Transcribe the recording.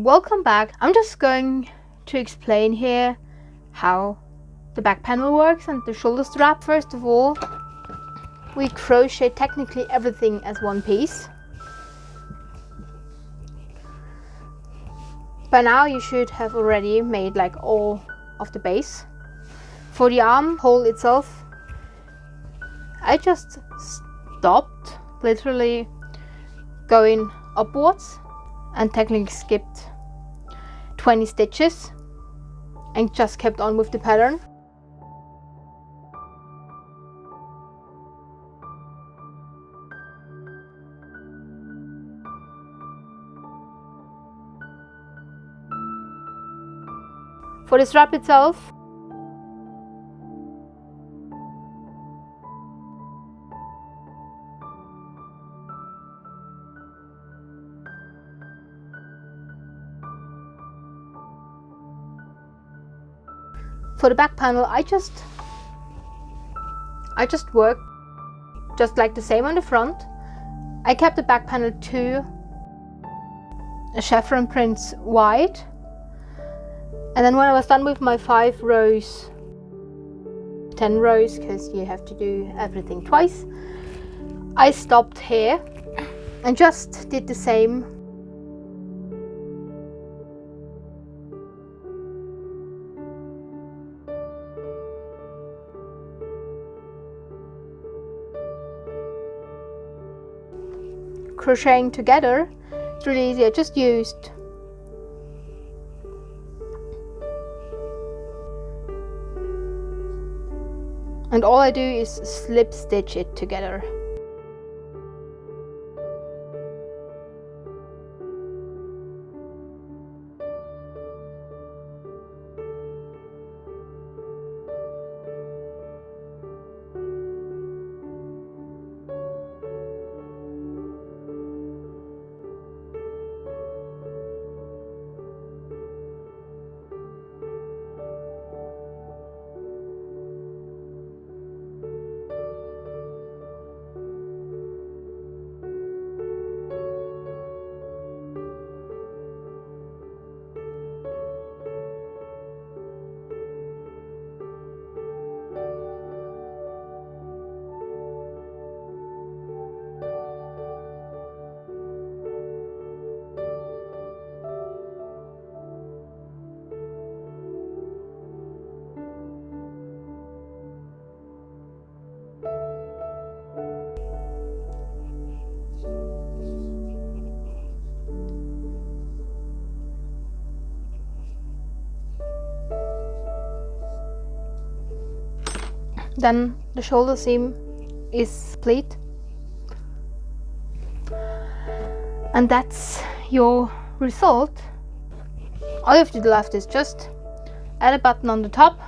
welcome back. I'm just going to explain here how the back panel works and the shoulder strap. First of all, we crochet technically everything as one piece. By now you should have already made like all of the base. For the armhole itself, I just stopped, literally going upwards, and technically skipped 20 stitches and just kept on with the pattern. For the strap itself, for the back panel, I just work just like the same on the front. I kept the back panel to a chevron prints wide, and then when I was done with my 5 rows, 10 rows, because you have to do everything twice, I stopped here and just did the same . Crocheting together, it's really easy. I just used and all I do is slip stitch it together. Then the shoulder seam is complete, and that's your result. All you have to do left is just add a button on the top,